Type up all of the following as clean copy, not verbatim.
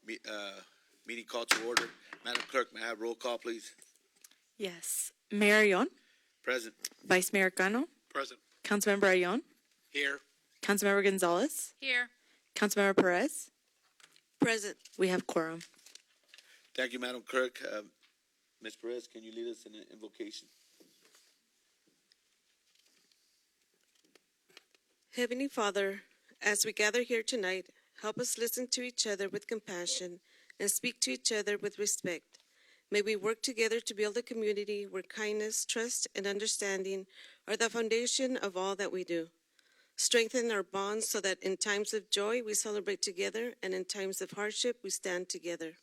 Meeting call to order. Madam Clerk, may I have roll call, please? Yes. Mayor Ayon, Present. Vice Mayor Cano, Present. Councilmember Ayon, Here. Councilmember Gonzalez, Here. Councilmember Perez. Present. We have quorum. Thank you, Madam Clerk. Ms. Perez, can you lead us in an invocation? Heavenly Father, as we gather here tonight, help us listen to each other with compassion and speak to each other with respect. May we work together to build a community where kindness, trust, and understanding are the foundation of all that we do. Strengthen our bonds so that in times of joy we celebrate together and in times of hardship we stand together.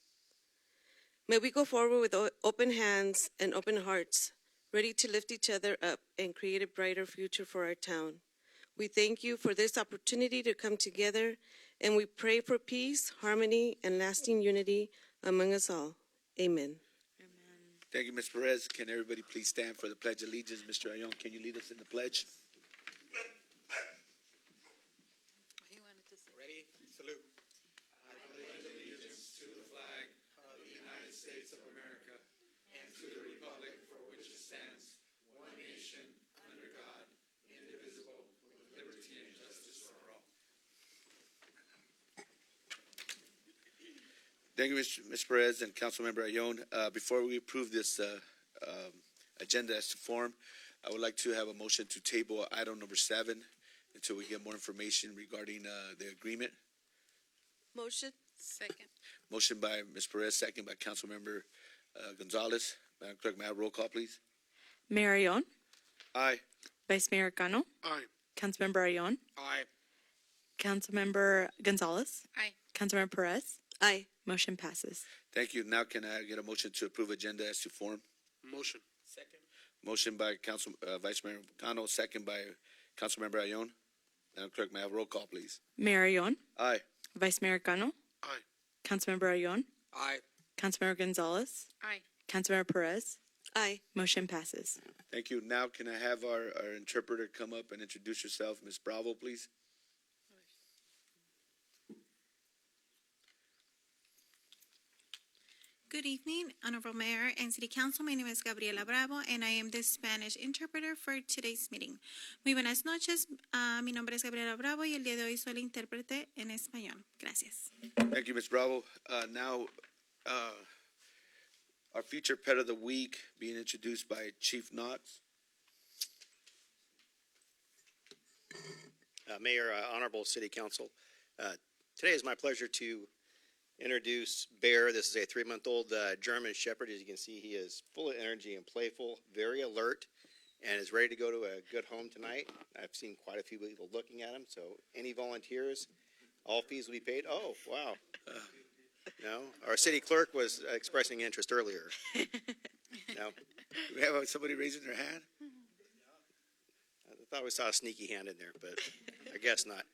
May we go forward with open hands and open hearts, ready to lift each other up and create a brighter future for our town. We thank you for this opportunity to come together, and we pray for peace, harmony, and lasting unity among us all. Amen. Thank you, Ms. Perez. Can everybody please stand for the Pledge of Allegiance? Mr. Ayon, can you lead us in the pledge? Ready? Salute. I pledge allegiance to the flag of the United States of America and to the republic for which it stands, one nation, under God, indivisible, with liberty and justice for all. Thank you, Ms. Perez and Councilmember Ayon. Before we approve this agenda as to form, I would like to have a motion to table item number 7 until we get more information regarding the agreement. Motion. Second. Motion by Ms. Perez, second by Councilmember Gonzalez. Madam Clerk, may I have roll call, please? Mayor Ayon, Aye. Vice Mayor Cano, Aye. Councilmember Ayon, Aye. Councilmember Gonzalez, Aye. Councilmember Perez. Aye. Motion passes. Thank you. Now can I get a motion to approve agenda as to form? Motion. Second. Motion by Vice Mayor Cano, second by Councilmember Ayon. Madam Clerk, may I have roll call, please? Mayor Ayon, Aye. Vice Mayor Cano, Aye. Councilmember Ayon, Aye. Councilmember Gonzalez, Aye. Councilmember Perez. Aye. Motion passes. Thank you. Now can I have our interpreter come up and introduce yourself? Ms. Bravo, please. Good evening, Honorable Mayor and City Council. My name is Gabriela Bravo, and I am the Spanish interpreter for today's meeting. Muy buenas noches. Mi nombre es Gabriela Bravo y el día de hoy soy la intérprete en español. Gracias. Thank you, Ms. Bravo. Now, our featured pet of the week being introduced by Chief Knotts. Mayor, Honorable City Council, today is my pleasure to introduce Bear. This is a 3-month-old German Shepherd. As you can see, he is full of energy and playful, very alert, and is ready to go to a good home tonight. I've seen quite a few people looking at him, so any volunteers, all fees will be paid. Oh, wow. No, our city clerk was expressing interest earlier. No, Do we have somebody raising their hand? I thought we saw a sneaky hand in there, but I guess not.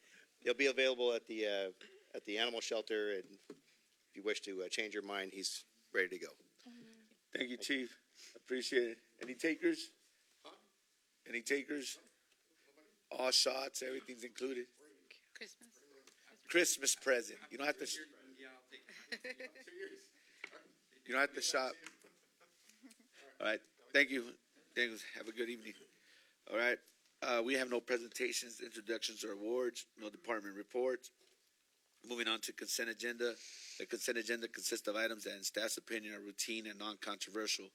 He'll be available at the animal shelter, and if you wish to change your mind, he's ready to go. Thank you, Chief. Appreciate it. Any takers? Any takers? All shots, everything's included. Christmas. Christmas present. You don't have to. You don't have to shop. All right. Thank you. Thank you. Have a good evening. All right. We have no presentations, introductions, or awards. No department reports. Moving on to consent agenda. The consent agenda consists of items that, in staff's opinion, are routine and non-controversial.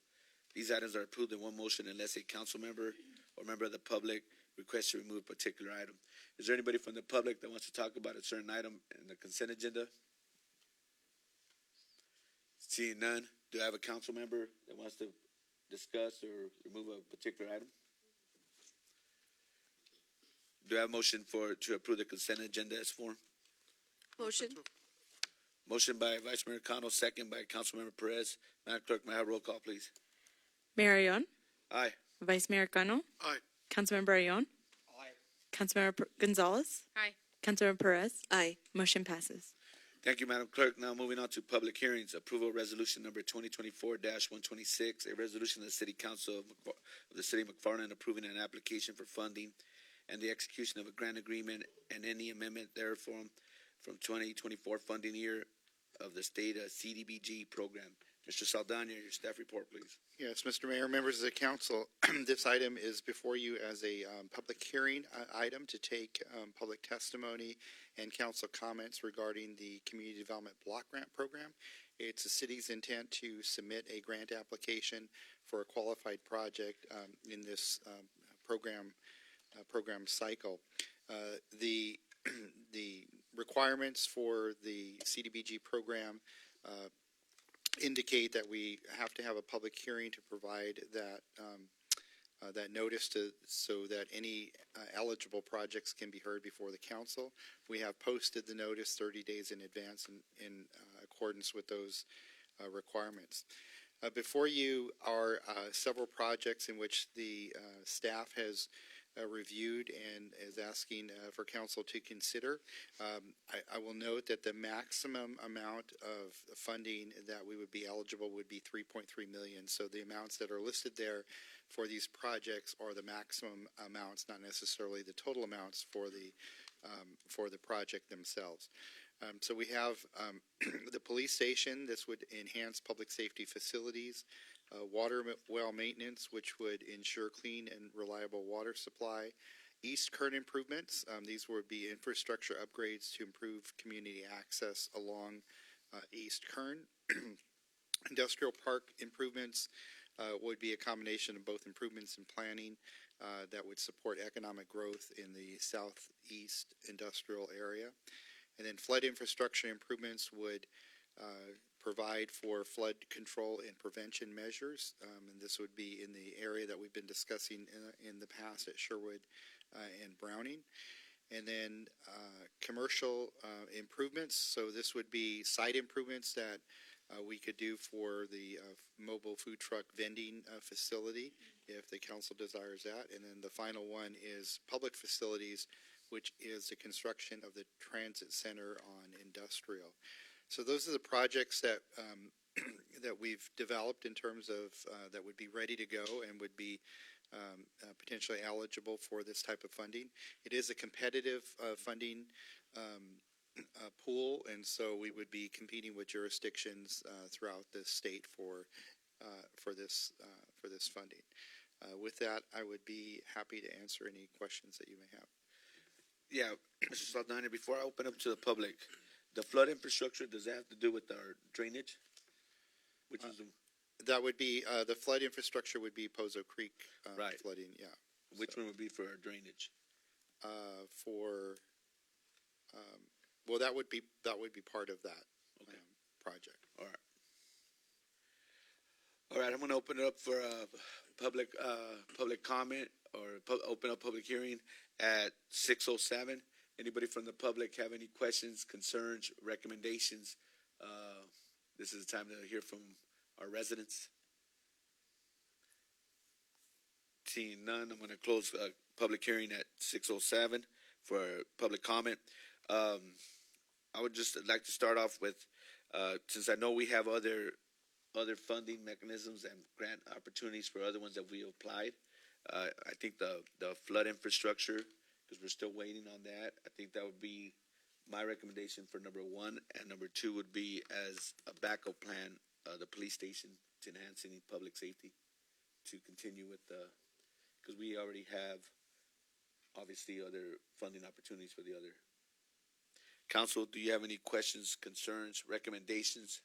These items are approved in one motion unless a council member or member of the public requests to remove a particular item. Is there anybody from the public that wants to talk about a certain item in the consent agenda? Seeing none, do I have a council member that wants to discuss or remove a particular item? Do I have a motion to approve the consent agenda as formed? Motion. Motion by Vice Mayor Cano, second by Councilmember Perez. Madam Clerk, may I have roll call, please? Mayor Ayon, Aye. Vice Mayor Cano, Aye. Councilmember Ayon, Aye. Councilmember Gonzalez, Aye. Councilmember Perez. Aye. Motion passes. Thank you, Madam Clerk. Now moving on to public hearings. Approval of resolution number 2024-126, a resolution of the City Council of the City of McFarland approving an application for funding and the execution of a grant agreement and any amendment therefrom from 2024 funding year of the state CDBG program. Mr. Saldana, your staff report, please. Yes, Mr. Mayor, members of the council, this item is before you as a public hearing item to take public testimony and council comments regarding the Community Development Block Grant Program. It's the city's intent to submit a grant application for a qualified project in this program cycle. The requirements for the CDBG program indicate that we have to have a public hearing to provide that notice so that any eligible projects can be heard before the council. We have posted the notice 30 days in advance in accordance with those requirements. Before you are several projects in which the staff has reviewed and is asking for council to consider. I will note that the maximum amount of funding that we would be eligible would be $3.3 million. So the amounts that are listed there for these projects are the maximum amounts, not necessarily the total amounts for the project themselves. So we have the police station. This would enhance public safety facilities. Water well maintenance, which would ensure clean and reliable water supply. East Kern improvements. These would be infrastructure upgrades to improve community access along East Kern. Industrial park improvements would be a combination of both improvements and planning that would support economic growth in the southeast industrial area. And then flood infrastructure improvements would provide for flood control and prevention measures, and this would be in the area that we've been discussing in the past at Sherwood and Browning. And then commercial improvements, so this would be site improvements that we could do for the mobile food truck vending facility if the council desires that. And then the final one is public facilities, which is the construction of the transit center on Industrial. So those are the projects that that we've developed in terms of that would be ready to go and would be potentially eligible for this type of funding. It is a competitive funding pool, and so we would be competing with jurisdictions throughout the state for this funding. With that, I would be happy to answer any questions that you may have. Yeah, Mr. Saldana, before I open up to the public, the flood infrastructure, does that have to do with our drainage? Which is That would be the flood infrastructure would be Pozo Creek Right. flooding. Yeah. which one would be for our drainage? Well, that would be part of that Okay. project. All right. All right, I'm going to open it up for public comment or open up public hearing at 6:07. Anybody from the public have any questions, concerns, recommendations? This is the time to hear from our residents. Seeing none, I'm going to close public hearing at 6:07 for public comment. I would just like to start off with, since I know we have other funding mechanisms and grant opportunities for other ones that we applied. I think the flood infrastructure, because we're still waiting on that, I think that would be my recommendation for number one, and number two would be as a backup plan, the police station to enhance any public safety, to continue with because we already have obviously other funding opportunities for the other. Council, do you have any questions, concerns, recommendations?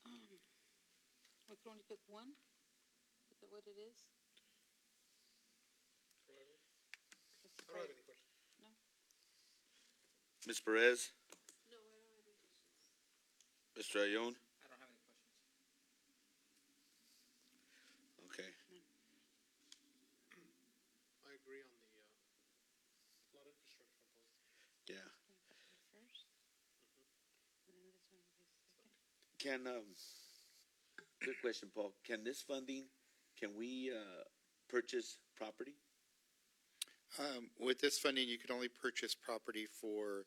We can only pick one? Is that what it is? I don't have any questions. Ms. Perez? No, I don't have any questions. Mr. Ayon? I don't have any questions. Okay. I agree on the flood infrastructure on both. Yeah. First? And then this one will be second. Can, good question, Paul. Can this funding, can we purchase property? With this funding, you could only purchase property for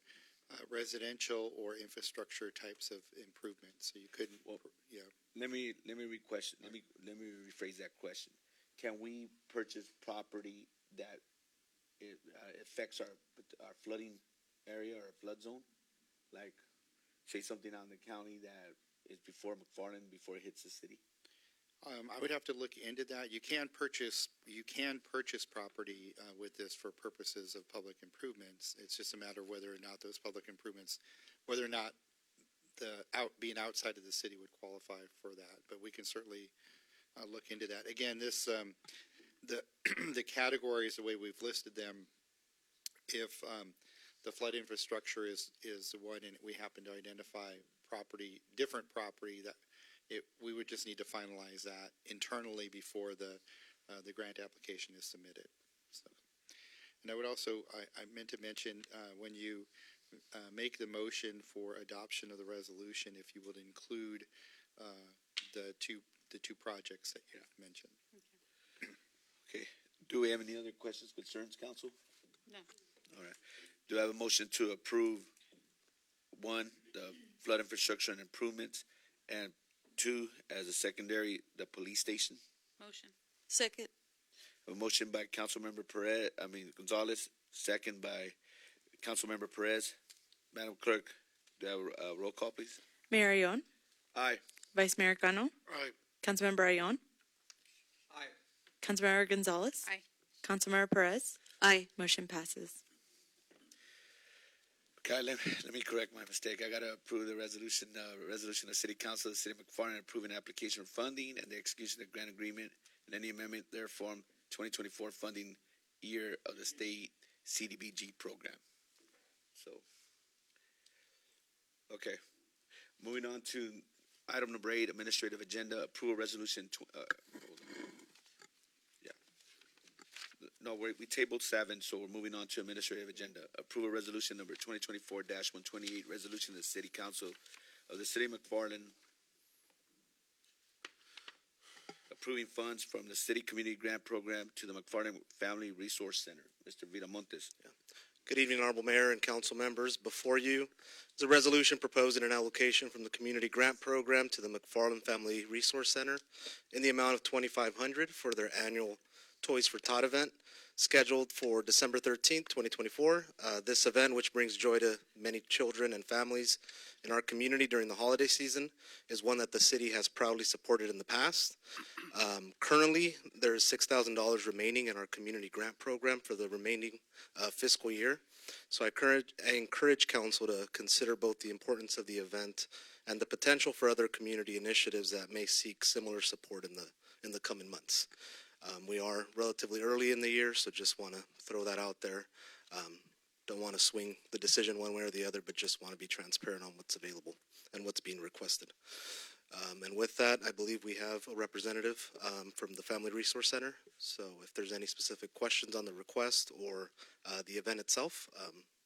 residential or infrastructure types of improvements. So you couldn't. Well, yeah. Let me rephrase that question. Can we purchase property that it affects our flooding area or flood zone? like, say something on the county that is before McFarland, before it hits the city? I would have to look into that. You can purchase property with this for purposes of public improvements. It's just a matter of whether or not those public improvements, whether or not being outside of the city would qualify for that. But we can certainly look into that. Again, this the categories, the way we've listed them, if the flood infrastructure is the one, and we happen to identify different property that. We would just need to finalize that internally before the grant application is submitted. So, and I would also, I meant to mention, when you make the motion for adoption of the resolution, if you would include the two projects that you mentioned. Okay. Do we have any other questions, concerns, council? No. All right. Do I have a motion to approve, one, the flood infrastructure and improvements, and two, as a secondary, the police station? Motion. Second. A motion by Councilmember Gonzalez, second by Councilmember Perez. Madam Clerk, do I have a roll call, please? Mayor Ayon, Aye. Vice Mayor Cano, Aye. Councilmember Ayon, Aye. Councilmember Gonzalez, Aye. Councilmember Perez. Aye. Motion passes. Okay, let me correct my mistake. I got to approve the resolution of City Council of the City of McFarland approving application for funding and the execution of grant agreement and any amendment therefore 2024 funding year of the state CDBG program. So, okay. Moving on to item number 8, administrative agenda, approval resolution. No, we tabled 7, so we're moving on to administrative agenda. Approval resolution number 2024-128, resolution of the City Council of the City of McFarland approving funds from the City Community Grant Program to the McFarland Family Resource Center. Mr. Viramontes. Good evening, Honorable Mayor and council members. Before you is a resolution proposing an allocation from the Community Grant Program to the McFarland Family Resource Center in the amount of $2,500 for their annual Toys for Tot event scheduled for December 13th, 2024. This event, which brings joy to many children and families in our community during the holiday season, is one that the city has proudly supported in the past. Currently, there is $6,000 remaining in our community grant program for the remaining fiscal year. So I encourage council to consider both the importance of the event and the potential for other community initiatives that may seek similar support in the coming months. We are relatively early in the year, so just want to throw that out there. Don't want to swing the decision one way or the other, but just want to be transparent on what's available and what's being requested. And with that, I believe we have a representative from the Family Resource Center. So if there's any specific questions on the request or the event itself,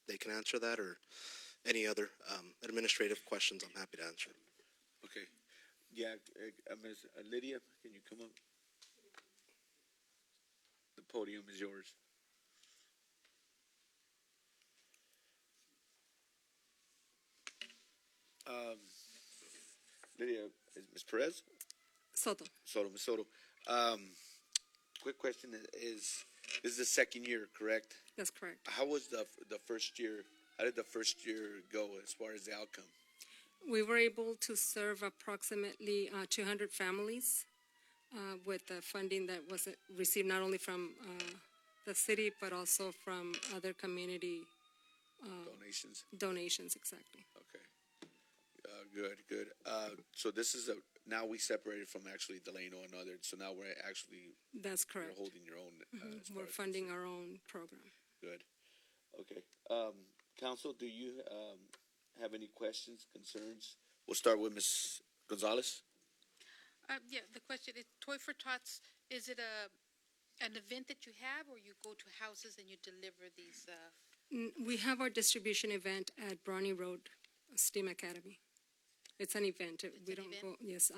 they can answer that, or any other administrative questions, I'm happy to answer. Okay. Yeah, Ms. Lydia, can you come up? The podium is yours. Lydia, is Ms. Perez? Soto. Ms. Soto. Quick question is this is the second year, correct? That's correct. How was the first year? How did the first year go as far as the outcome? We were able to serve approximately 200 families with the funding that was received not only from the city but also from other community Donations. Exactly. Okay. Good. So this is now we separated from actually Delano and others. So now we're actually That's correct. you're holding your own. As far We're as funding our own program. Good. Okay. Council, do you have any questions, concerns? We'll start with Ms. Gonzalez. Yeah, the question is, Toy for Tots, is it an event that you have, or you go to houses and you deliver these? We have our distribution event at Brawny Road STEAM Academy. It's an event. We don't event? go. Yes,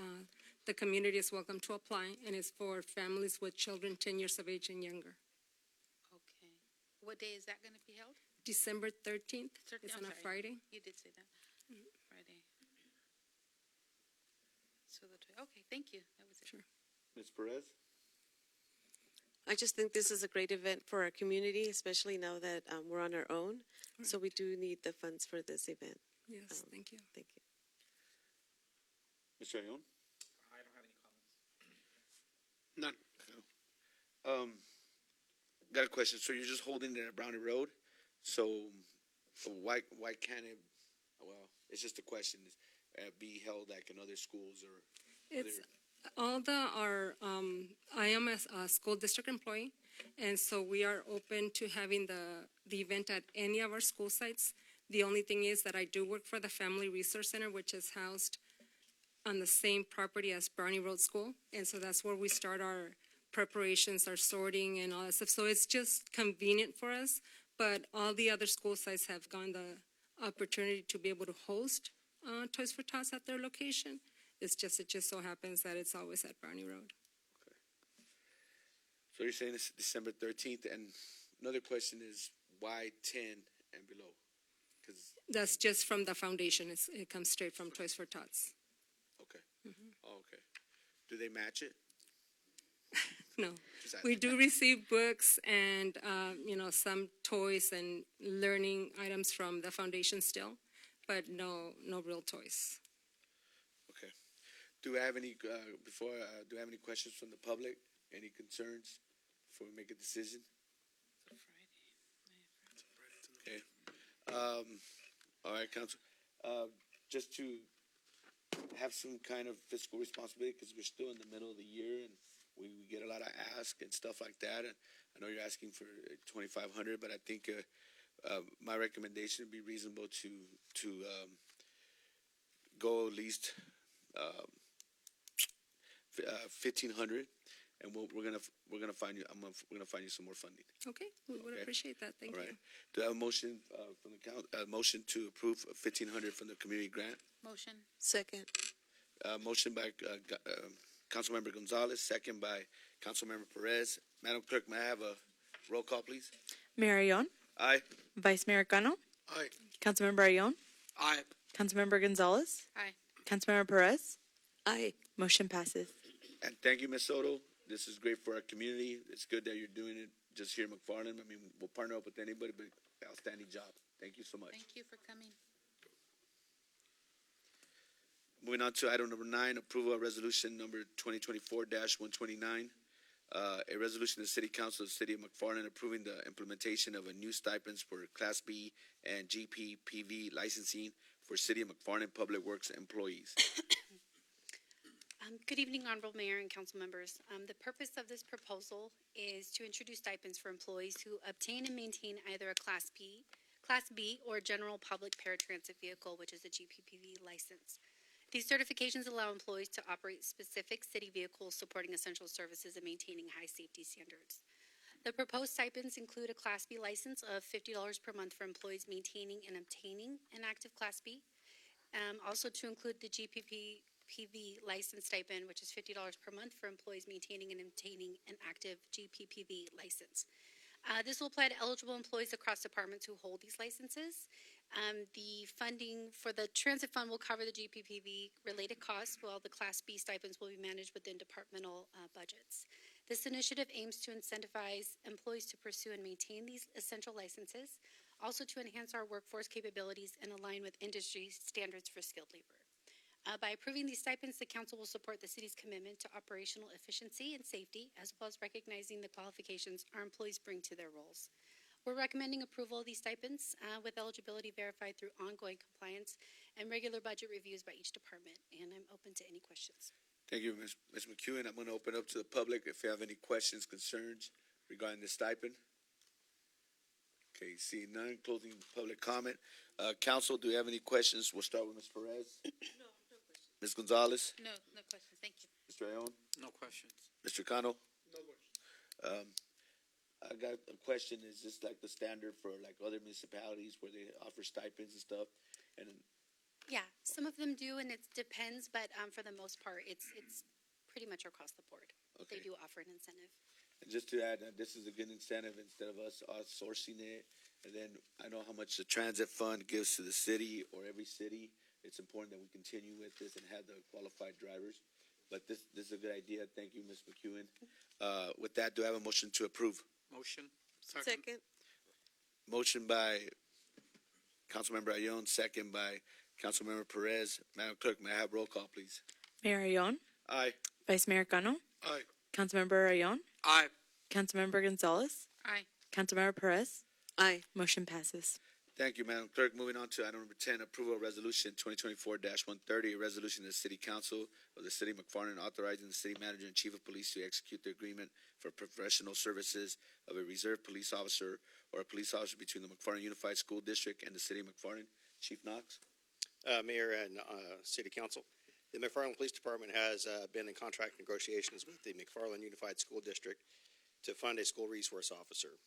the community is welcome to apply, and it's for families with children 10 years of age and younger. Okay. What day is that going to be held? December 13th. It's on I'm a sorry. Friday. You did say that. Friday. So okay, thank you. That was it. Sure. Ms. Perez? I just think this is a great event for our community, especially now that we're on our own. So we do need the funds for this event. Yes, thank you. Thank you. Mr. Ayon? I don't have any comments. None. Got a question. So you're just holding it at Brownie Road? So why can't it, well, it's just a question, be held like in other schools or It's other? I am a school district employee, and so we are open to having the event at any of our school sites. The only thing is that I do work for the Family Resource Center, which is housed on the same property as Brownie Road School, and so that's where we start our preparations, our sorting and all that stuff. So it's just convenient for us, but all the other school sites have gotten the opportunity to be able to host Toys for Tots at their location. It just so happens that it's always at Brownie Road. So you're saying it's December 13th, and another question is why 10 and below? Because, That's just from the foundation. It comes straight from Toys for Tots. okay. Oh, okay. Do they match it? No. Just We asking. do receive books and, some toys and learning items from the foundation still, but no real toys. Okay. Do we have any, do we have any questions from the public? Any concerns before we make a decision? Okay. All right, Council. Just to have some kind of fiscal responsibility, because we're still in the middle of the year and we get a lot of ask and stuff like that. And I know you're asking for 2,500, but I think my recommendation would be reasonable to go at least 1,500, and we're gonna find you. We're gonna find you some more funding. Okay, we would Okay. appreciate that. Thank All you. right. Do I have a motion from the motion to approve 1,500 from the community grant? Motion. Second. Motion by Councilmember Gonzalez, second by Councilmember Perez. Madam Clerk, may I have a roll call, please? Mayor Ayon, Aye. Vice Mayor Cano, Aye. Councilmember Ayon, Aye. Councilmember Gonzalez, Aye. Councilmember Perez. Aye. Motion passes. And thank you, Ms. Soto. This is great for our community. It's good that you're doing it just here in McFarland. I mean, we'll partner up with anybody, but outstanding job. Thank you so much. Thank you for coming. Moving on to item number 9, approval of resolution number 2024-129. A resolution of the City Council of the City of McFarland approving the implementation of a new stipends for Class B and GPPV licensing for City of McFarland Public Works employees. Good evening, Honorable Mayor and council members. The purpose of this proposal is to introduce stipends for employees who obtain and maintain either a Class B, or General Public Paratransit Vehicle, which is a GPPV license. These certifications allow employees to operate specific city vehicles supporting essential services and maintaining high safety standards. The proposed stipends include a Class B license of $50 per month for employees maintaining and obtaining an active Class B. Also to include the GPPV license stipend, which is $50 per month for employees maintaining and obtaining an active GPPV license. This will apply to eligible employees across departments who hold these licenses. The funding for the transit fund will cover the GPPV related costs, while the Class B stipends will be managed within departmental budgets. This initiative aims to incentivize employees to pursue and maintain these essential licenses, also to enhance our workforce capabilities and align with industry standards for skilled labor. By approving these stipends, the council will support the city's commitment to operational efficiency and safety, as well as recognizing the qualifications our employees bring to their roles. We're recommending approval of these stipends with eligibility verified through ongoing compliance and regular budget reviews by each department, and I'm open to any questions. Thank you, Ms. McEwen. I'm going to open up to the public if you have any questions, concerns regarding the stipend. Okay, seeing none, closing public comment. Council, do you have any questions? We'll start with Ms. Perez. No questions. Ms. Gonzalez, No questions. Thank you. Mr. Ayon, No questions. Mr. Cano. No questions. I got a question. Is this like the standard for like other municipalities where they offer stipends and stuff? And Yeah, some of them do, and it depends, but for the most part, it's pretty much across the board. Okay. They do offer an incentive. And just to add, this is a good incentive instead of us outsourcing it. And then I know how much the transit fund gives to the city or every city. It's important that we continue with this and have the qualified drivers. But this is a good idea. Thank you, Ms. McEwen. With that, do I have a motion to approve? Motion. Second. Motion by Councilmember Ayon, second by Councilmember Perez. Madam Clerk, may I have roll call, please? Mayor Ayon, Aye. Vice Mayor Cano, Aye. Councilmember Ayon, Aye. Councilmember Gonzalez, Aye. Councilmember Perez. Aye. Motion passes. Thank you, Madam Clerk. Moving on to item number 10, approval of resolution 2024-130, a resolution of the City Council of the City of McFarland authorizing the city manager and chief of police to execute the agreement for professional services of a reserve police officer or a police officer between the McFarland Unified School District and the City of McFarland. Chief Knox? Mayor and City Council, the McFarland Police Department has been in contract negotiations with the McFarland Unified School District to fund a school resource officer.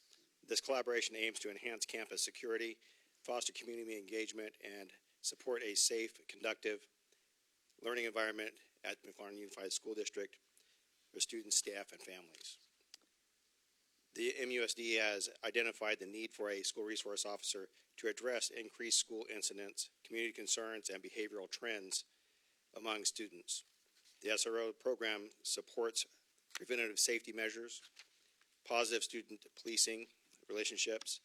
This collaboration aims to enhance campus security, foster community engagement, and support a safe, conductive learning environment at McFarland Unified School District for students, staff, and families. The MUSD has identified the need for a school resource officer to address increased school incidents, community concerns, and behavioral trends among students. The SRO program supports preventative safety measures, positive student policing relationships,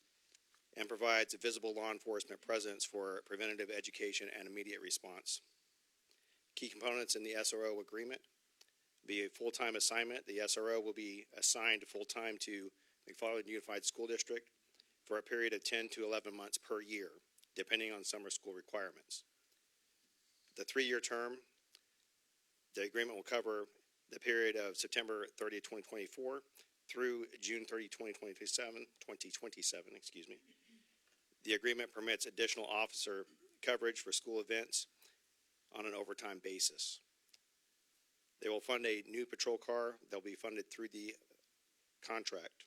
and provides a visible law enforcement presence for preventative education and immediate response. Key components in the SRO agreement be a full-time assignment. The SRO will be assigned full-time to McFarland Unified School District for a period of 10 to 11 months per year, depending on summer school requirements. The 3-year term, the agreement will cover the period of September 30, 2024 through June 30, 2027, excuse me. The agreement permits additional officer coverage for school events on an overtime basis. They will fund a new patrol car that will be funded through the contract.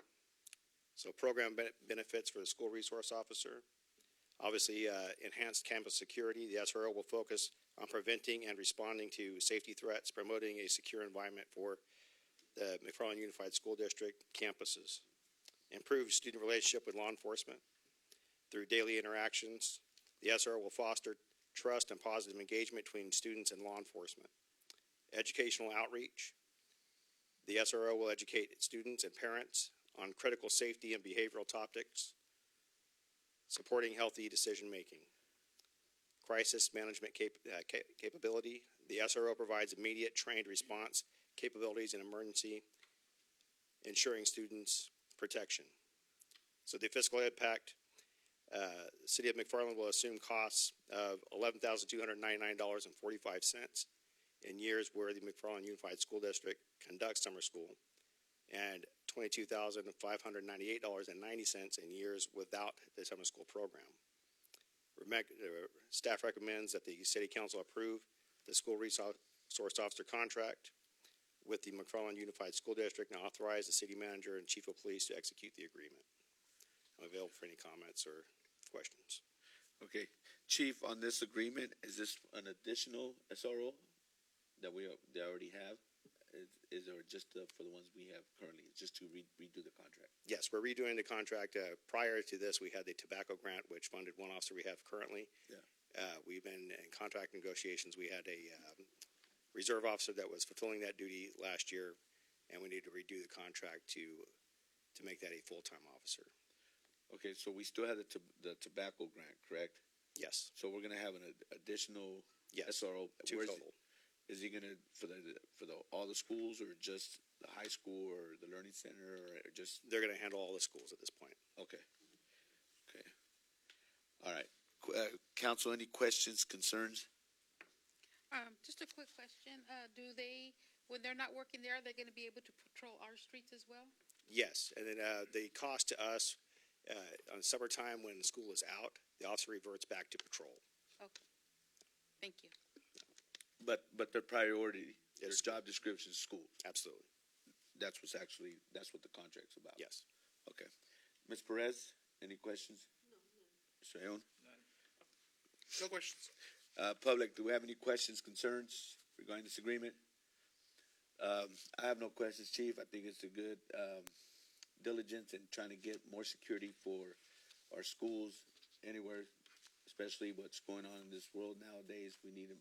So program benefits for the school resource officer. Obviously, enhanced campus security. The SRO will focus on preventing and responding to safety threats, promoting a secure environment for the McFarland Unified School District campuses. Improved student relationship with law enforcement. Through daily interactions, the SRO will foster trust and positive engagement between students and law enforcement. Educational outreach. The SRO will educate students and parents on critical safety and behavioral topics, supporting healthy decision-making. Crisis management capability. The SRO provides immediate trained response capabilities in emergency, ensuring students' protection. So the fiscal impact, the City of McFarland will assume costs of $11,299.45 in years where the McFarland Unified School District conducts summer school, and $22,598.90 in years without the summer school program. Staff recommends that the City Council approve the school resource officer contract with the McFarland Unified School District and authorize the City Manager and Chief of Police to execute the agreement. I'm available for any comments or questions. Okay. Chief, on this agreement, is this an additional SRO that they already have? Is it just for the ones we have currently, just to redo the contract? Yes, we're redoing the contract. Prior to this, we had the tobacco grant, which funded one officer we have currently. Yeah. We've been in contract negotiations. We had a reserve officer that was fulfilling that duty last year, and we need to redo the contract to make that a full-time officer. Okay, so we still have the tobacco grant, correct? Yes. So we're gonna have an additional Yes. SRO. Two Where's total. Is he gonna for all the schools, or just the high school, or the learning center, or just? They're going to handle all the schools at this point. Okay. Okay. All right. Council, any questions, concerns? Just a quick question. When they're not working there, are they going to be able to patrol our streets as well? Yes, and then the cost to us on summertime when school is out, the officer reverts back to patrol. Okay. Thank you. But their priority, their Is job description is school. Absolutely. That's what the contract's about. Yes. Okay. Ms. Perez, any questions? No. Mr. Ayon? No questions. Public, do we have any questions, concerns regarding this agreement? I have no questions, Chief. I think it's a good diligence in trying to get more security for our schools anywhere, especially what's going on in this world nowadays. We need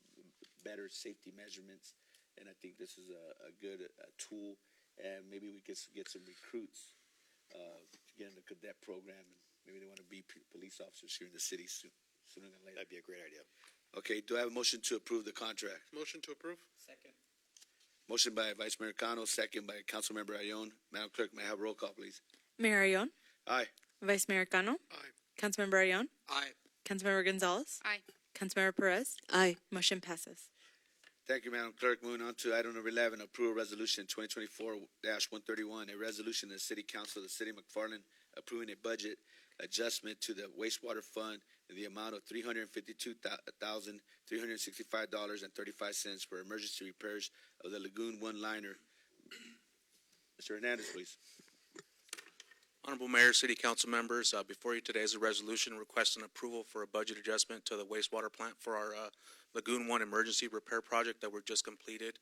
better safety measurements, and I think this is a good tool, and maybe we could get some recruits to get in the cadet program, and maybe they want to be police officers here in the city sooner than later. That'd be a great idea. Okay, do I have a motion to approve the contract? Motion to approve? Motion by Vice Mayor Cano, second by Councilmember Ione. Madam Clerk, may I have roll call, please? Mayor Ione, Aye. Vice Mayor Cano, Aye. Councilmember Ione, Aye. Councilmember Gonzalez, Aye. Councilmember Perez, Aye. motion passes. Thank you, Madam Clerk. Moving on to item number 11, approve a resolution 2024-131, a resolution of the City Council of the City of McFarland approving a budget adjustment to the wastewater fund in the amount of $352,365.35 for emergency repairs of the Lagoon One liner. Mr. Hernandez, please. Honorable Mayor, City Council members, before you today is a resolution requesting approval for a budget adjustment to the wastewater plant for our Lagoon One emergency repair project that we're just completed.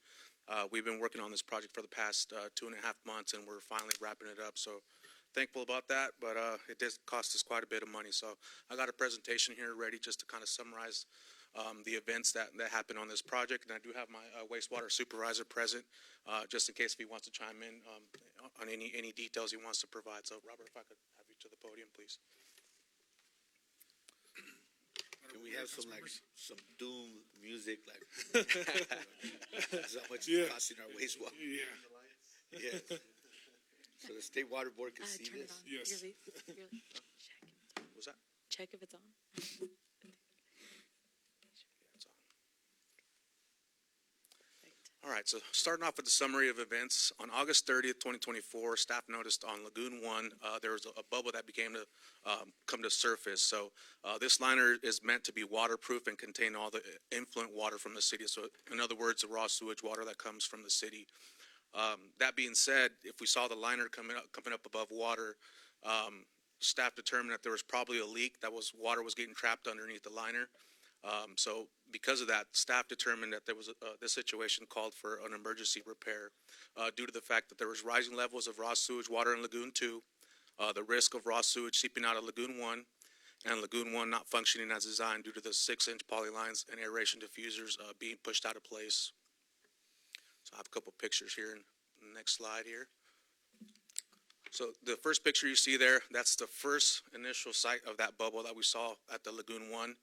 We've been working on this project for the past 2.5 months, and we're finally wrapping it up. So thankful about that, but it does cost us quite a bit of money. So I got a presentation here ready just to kind of summarize the events that happened on this project, and I do have my wastewater supervisor present, just in case if he wants to chime in on any details he wants to provide. So, Robert, if I could have you to the podium, please. Can we have some doom music, like, that's how much it's costing our wastewater? Yeah. So the State Water Board can see Turn it this? on. Yes. Check. What was that? Check if it's on. It's on. All right, so starting off with the summary of events, on August 30th, 2024, staff noticed on Lagoon One, there was a bubble that began to come to surface. So this liner is meant to be waterproof and contain all the influent water from the city. So in other words, the raw sewage water that comes from the city. That being said, if we saw the liner coming up above water, staff determined that there was probably a leak, water was getting trapped underneath the liner. So because of that, staff determined that there was this situation called for an emergency repair due to the fact that there was rising levels of raw sewage water in Lagoon 2, the risk of raw sewage seeping out of Lagoon 1, and Lagoon 1 not functioning as designed due to the 6-inch polylines and aeration diffusers being pushed out of place. So I have a couple pictures here in the next slide here. So the first picture you see there, that's the first initial site of that bubble that we saw at the Lagoon 1.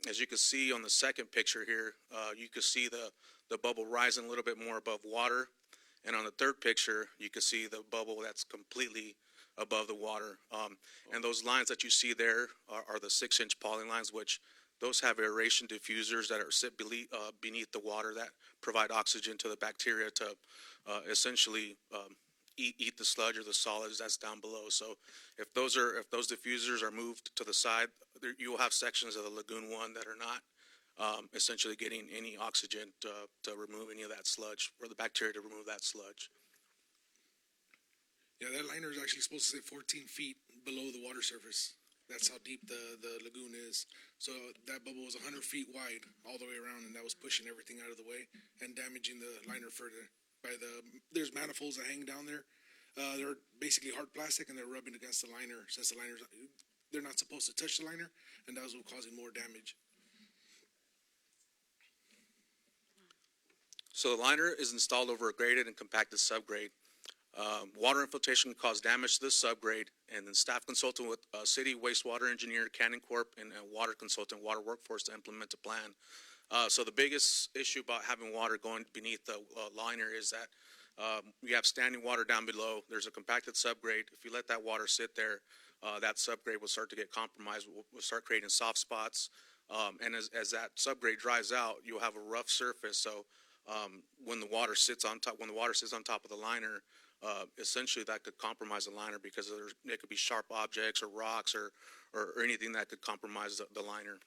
As you can see on the second picture here, you can see the bubble rising a little bit more above water. And on the third picture, you can see the bubble that's completely above the water. And those lines that you see there are the 6-inch poly lines, which those have aeration diffusers that are sit beneath the water that provide oxygen to the bacteria to essentially eat the sludge or the solids that's down below. So if those diffusers are moved to the side, you will have sections of the Lagoon One that are not essentially getting any oxygen to remove any of that sludge, or the bacteria to remove that sludge. Yeah, that liner is actually supposed to sit 14 feet below the water surface. That's how deep the lagoon is. So that bubble was 100 feet wide all the way around, and that was pushing everything out of the way and damaging the liner further. There's manifolds that hang down there. They're basically hard plastic, and they're rubbing against the liner since they're not supposed to touch the liner, and that was causing more damage. So the liner is installed over a graded and compacted subgrade. Water infiltration can cause damage to the subgrade, and then staff consulted with city wastewater engineer, Cannon Corp, and water consultant, Water Workforce, to implement a plan. So the biggest issue about having water going beneath the liner is that you have standing water down below. There's a compacted subgrade. If you let that water sit there, that subgrade will start to get compromised. Will start creating soft spots, and as that subgrade dries out, you'll have a rough surface. So when the water sits on top of the liner, essentially that could compromise the liner because there could be sharp objects or rocks or anything that could compromise the liner.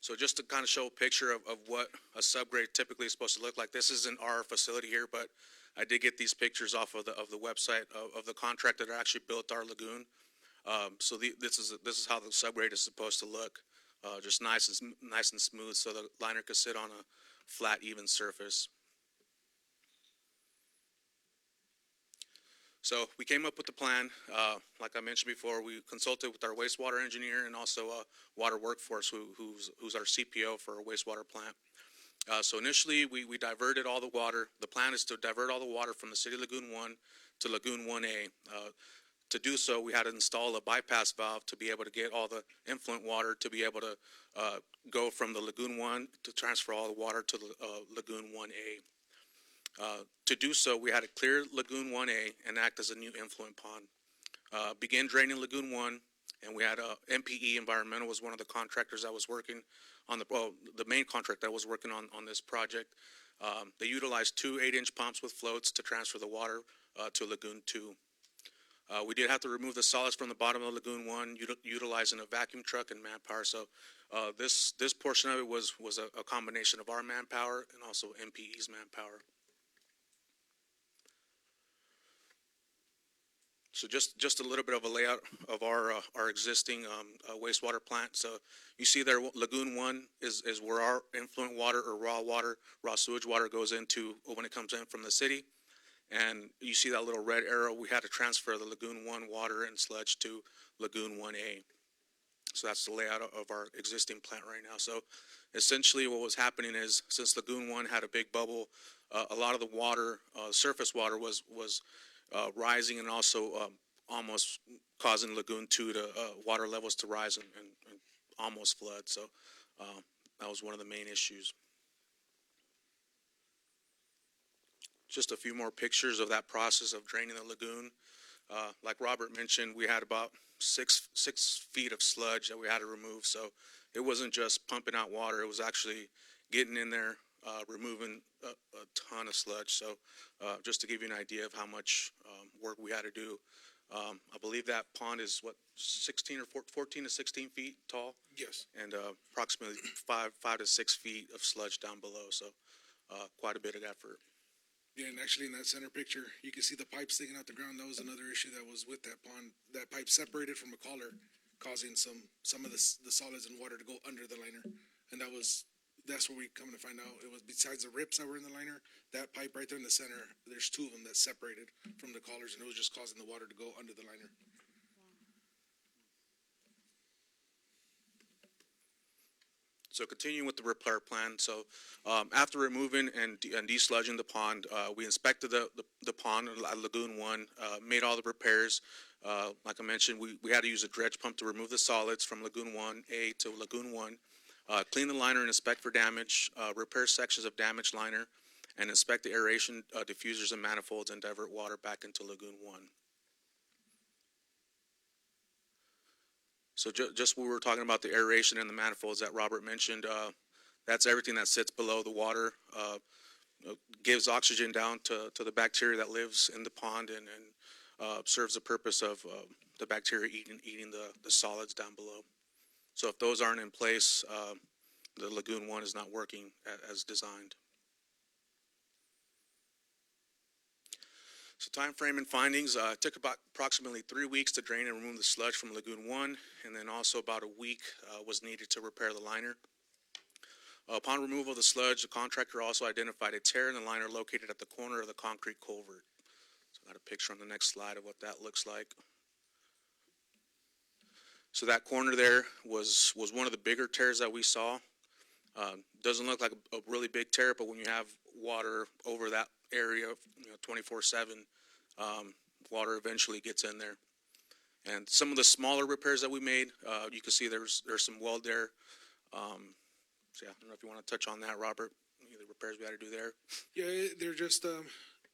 So just to kind of show a picture of what a subgrade typically is supposed to look like. This isn't our facility here, but I did get these pictures off of the website of the contractor that actually built our lagoon. So this is how the subgrade is supposed to look, just nice and smooth, so the liner could sit on a flat, even surface. So we came up with the plan. Like I mentioned before, we consulted with our wastewater engineer and also Water Workforce, who's our CPO for our wastewater plant. So initially, we diverted all the water. The plan is to divert all the water from the City Lagoon 1 to Lagoon 1A. To do so, we had to install a bypass valve to be able to get all the influent water to be able to go from the Lagoon 1 to transfer all the water to the Lagoon 1A. To do so, we had to clear Lagoon 1A and act as a new influent pond. Begin draining Lagoon 1, and we had MPE Environmental was one of the contractors that was working on the main contractor that was working on this project. They utilized two 8-inch pumps with floats to transfer the water to Lagoon 2. We did have to remove the solids from the bottom of Lagoon 1, utilizing a vacuum truck and manpower. So this portion of it was a combination of our manpower and also MPE's manpower. So just a little bit of a layout of our existing wastewater plant. So you see there, Lagoon 1 is where our influent water or raw sewage water goes into when it comes in from the city. And you see that little red arrow, we had to transfer the Lagoon 1 water and sludge to Lagoon 1A. So that's the layout of our existing plant right now. So essentially what was happening is, since Lagoon 1 had a big bubble, a lot of the water, surface water was rising and also almost causing Lagoon 2 to water levels to rise and almost flood. So that was one of the main issues. Just a few more pictures of that process of draining the lagoon. Like Robert mentioned, we had about six feet of sludge that we had to remove. So it wasn't just pumping out water; it was actually getting in there, removing a ton of sludge. So just to give you an idea of how much work we had to do, I believe that pond is 16 or 14 to 16 feet tall. Yes. And approximately 5 to 6 feet of sludge down below. So quite a bit of effort. Yeah, and actually in that center picture, you can see the pipe sticking out the ground. That was another issue that was with that pond. That pipe separated from a collar, causing some of the solids and water to go under the liner. And that's where we come to find out. It was besides the rips that were in the liner, that pipe right there in the center, there's two of them that separated from the collars, and it was just causing the water to go under the liner. So continuing with the repair plan, so after removing and desludging the pond, we inspected the pond at Lagoon 1, made all the repairs. Like I mentioned, we had to use a dredge pump to remove the solids from Lagoon 1A to Lagoon 1, clean the liner and inspect for damage, repair sections of damaged liner, and inspect the aeration diffusers and manifolds and divert water back into Lagoon 1. So just we were talking about the aeration and the manifolds that Robert mentioned. That's everything that sits below the water, gives oxygen down to the bacteria that lives in the pond, and serves the purpose of the bacteria eating the solids down below. So if those aren't in place, the Lagoon 1 is not working as designed. So time frame and findings, it took about approximately 3 weeks to drain and remove the sludge from Lagoon 1, and then also about a week was needed to repair the liner. Upon removal of the sludge, the contractor also identified a tear in the liner located at the corner of the concrete culvert. So I got a picture on the next slide of what that looks like. So that corner there was one of the bigger tears that we saw. Doesn't look like a really big tear, but when you have water over that area, 24/7, water eventually gets in there. And some of the smaller repairs that we made, you can see there's some weld there. So yeah, I don't know if you want to touch on that, Robert. Any of the repairs we had to do there. Yeah, they're just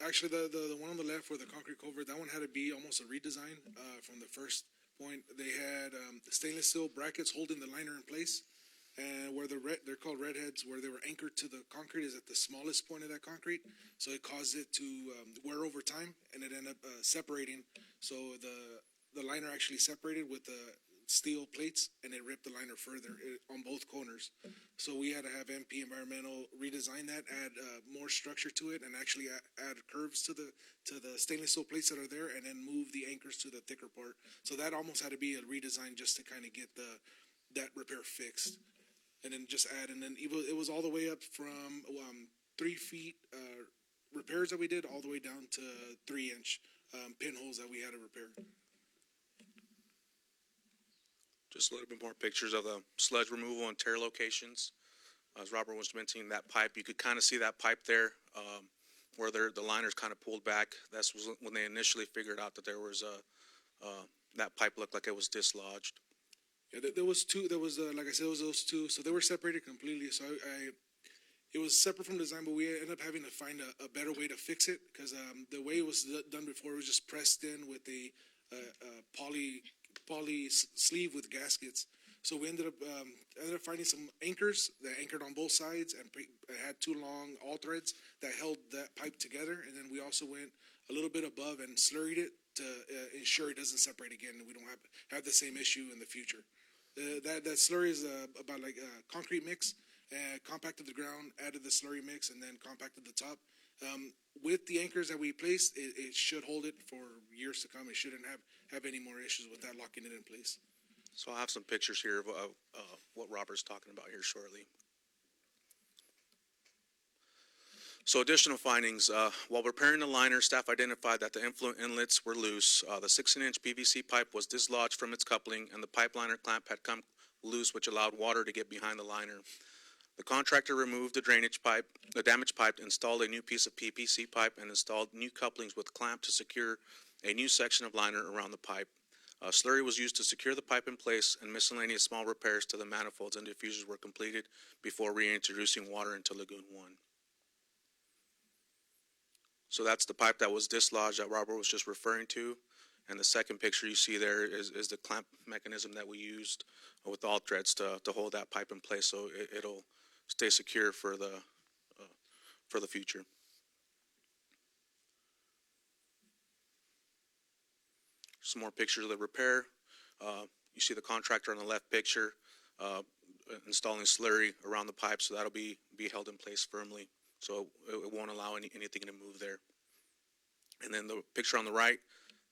actually the one on the left where the concrete culvert, that one had to be almost a redesign from the first point. They had stainless steel brackets holding the liner in place. And where they're called redheads, where they were anchored to the concrete, is at the smallest point of that concrete. So it caused it to wear over time, and it ended up separating. So the liner actually separated with the steel plates, and it ripped the liner further on both corners. So we had to have MP Environmental redesign that, add more structure to it, and actually add curves to the stainless steel plates that are there, and then move the anchors to the thicker part. So that almost had to be a redesign just to kind of get that repair fixed. And then just add, and then it was all the way up from 3 feet repairs that we did, all the way down to 3-inch pinholes that we had to repair. Just a little bit more pictures of the sludge removal and tear locations. As Robert was mentioning, that pipe, you could kind of see that pipe there where the liner's kind of pulled back. That was when they initially figured out that there was that pipe looked like it was dislodged. Yeah, there was two. There was, like I said, there was those two. So they were separated completely. So it was separate from design, but we ended up having to find a better way to fix it because the way it was done before, it was just pressed in with a poly sleeve with gaskets. So we ended up finding some anchors that anchored on both sides and had two long all threads that held that pipe together. And then we also went a little bit above and slurried it to ensure it doesn't separate again and we don't have the same issue in the future. That slurry is about like a concrete mix. Compacted the ground, added the slurry mix, and then compacted the top. With the anchors that we placed, it should hold it for years to come. It shouldn't have any more issues with that locking it in place. So I'll have some pictures here of what Robert's talking about here shortly. So additional findings, while repairing the liner, staff identified that the influent inlets were loose. The 16-inch PVC pipe was dislodged from its coupling, and the pipe liner clamp had come loose, which allowed water to get behind the liner. The contractor removed the drainage pipe, the damaged pipe, installed a new piece of PVC pipe, and installed new couplings with clamp to secure a new section of liner around the pipe. Slurry was used to secure the pipe in place, and miscellaneous small repairs to the manifolds and diffusers were completed before reintroducing water into Lagoon 1. So that's the pipe that was dislodged that Robert was just referring to. And the second picture you see there is the clamp mechanism that we used with all threads to hold that pipe in place so it'll stay secure for the future. Some more pictures of the repair. You see the contractor on the left picture installing slurry around the pipe, so that'll be held in place firmly, so it won't allow anything to move there. And then the picture on the right,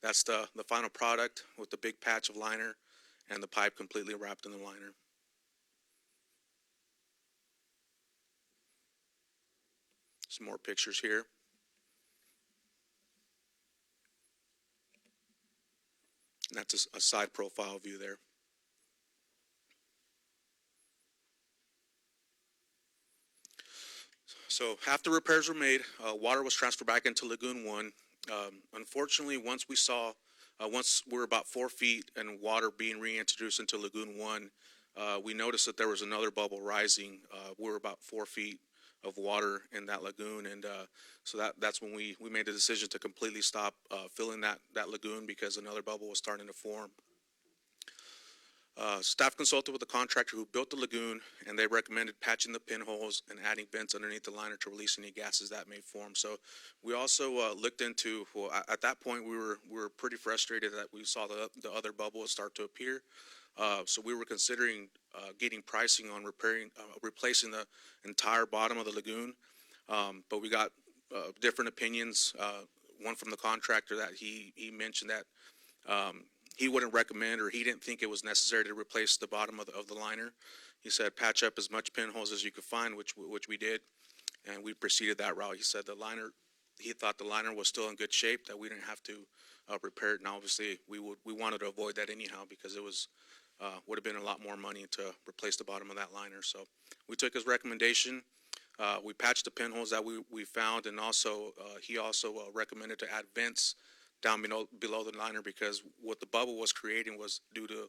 that's the final product with the big patch of liner and the pipe completely wrapped in the liner. Some more pictures here. And that's a side profile view there. So after repairs were made, water was transferred back into Lagoon 1. Unfortunately, once we were about 4 feet and water being reintroduced into Lagoon 1, we noticed that there was another bubble rising. We were about 4 feet of water in that lagoon, and so that's when we made the decision to completely stop filling that lagoon because another bubble was starting to form. Staff consulted with the contractor who built the lagoon, and they recommended patching the pinholes and adding vents underneath the liner to release any gases that may form. So we also looked into, well, at that point we were pretty frustrated that we saw the other bubbles start to appear. So we were considering getting pricing on replacing the entire bottom of the lagoon, but we got different opinions. One from the contractor that he mentioned that he wouldn't recommend, or he didn't think it was necessary to replace the bottom of the liner. He said patch up as much pinholes as you could find, which we did, and we proceeded that route. He said he thought the liner was still in good shape, that we didn't have to repair it, and obviously we wanted to avoid that anyhow because it would have been a lot more money to replace the bottom of that liner. So we took his recommendation. We patched the pinholes that we found, and also he also recommended to add vents down below the liner because what the bubble was creating was due to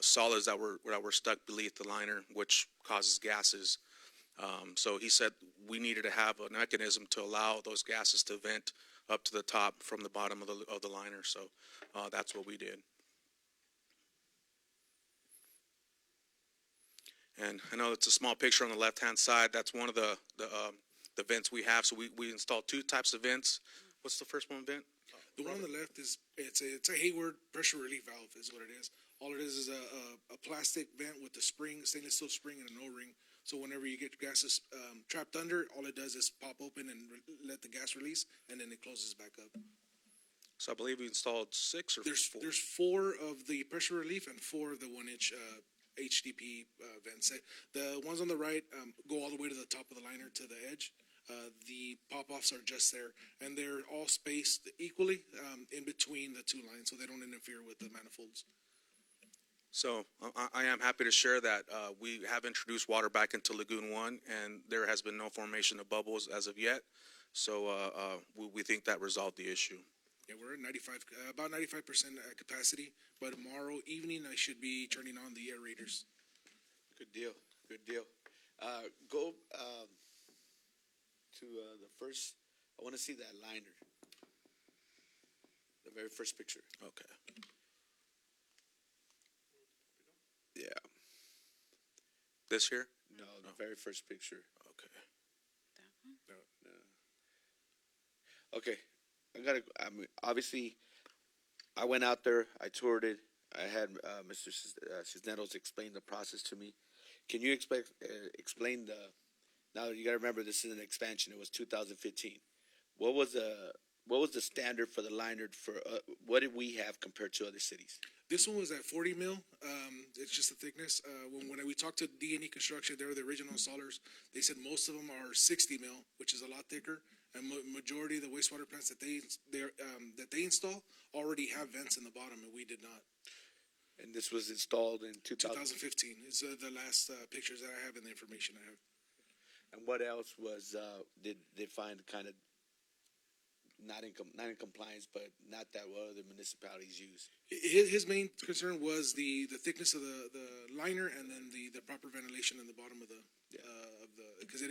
solids that were stuck beneath the liner, which causes gases. So he said we needed to have a mechanism to allow those gases to vent up to the top from the bottom of the liner. So that's what we did. And I know it's a small picture on the left-hand side. That's one of the vents we have. So we installed two types of vents. What's the first one vent? The one on the left is it's a Hayward pressure relief valve is what it is. All it is a plastic vent with a spring, stainless steel spring, and an O-ring. So whenever you get gases trapped under, all it does is pop open and let the gas release, and then it closes back up. So I believe we installed 6 or 4. There's 4 of the pressure relief and 4 of the 1-inch HDP vents. The ones on the right go all the way to the top of the liner to the edge. The pop-offs are just there, and they're all spaced equally in between the 2 lines, so they don't interfere with the manifolds. So I am happy to share that we have introduced water back into Lagoon 1, and there has been no formation of bubbles as of yet. So we think that resolved the issue. Yeah, we're at 95, about 95% capacity. But tomorrow evening, I should be turning on the aerators. Good deal, good deal. Go, to, the first, I wanna see that liner. The very first picture. Okay. Yeah, This here? no, the very first picture. Okay. No. Okay, I mean, obviously, I went out there, I toured it, I had, Mr. Cisneros explain the process to me. Can you explain now you gotta remember, this is an expansion, it was 2015. What was the standard for the liner what did we have compared to other cities? This one was at 40 mil. It's just the thickness. When we talked to D&E Construction, they're the original installers. They said most of them are 60 mil, which is a lot thicker. And majority of the wastewater plants that they install already have vents in the bottom, and we did not. And this was installed in 2015 is the last pictures that I have and the information I have. And what else was, did they find kind of not in compliance, but not that what other municipalities use? His main concern was the thickness of the liner and then the proper ventilation in the bottom of the because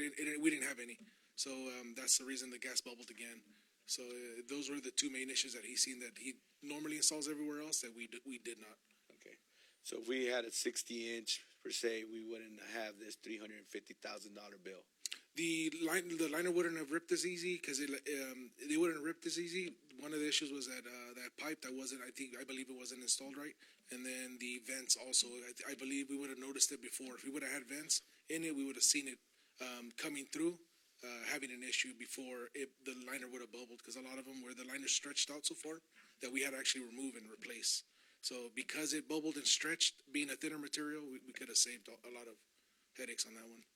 we didn't have any. So that's the reason the gas bubbled again. So those were the two main issues that he's seen that he normally installs everywhere else that we did not. Okay, so if we had a 60-inch per se, we wouldn't have this $350,000 bill. The liner wouldn't have ripped as easy because they wouldn't have ripped as easy. One of the issues was that that pipe that wasn't, I believe it wasn't installed right, and then the vents also. I believe we would have noticed it before. If we would have had vents in it, we would have seen it coming through, having an issue before the liner would have bubbled. Because a lot of them where the liner stretched out so far that we had to actually remove and replace. So because it bubbled and stretched, being a thinner material, we could have saved a lot of headaches on that one.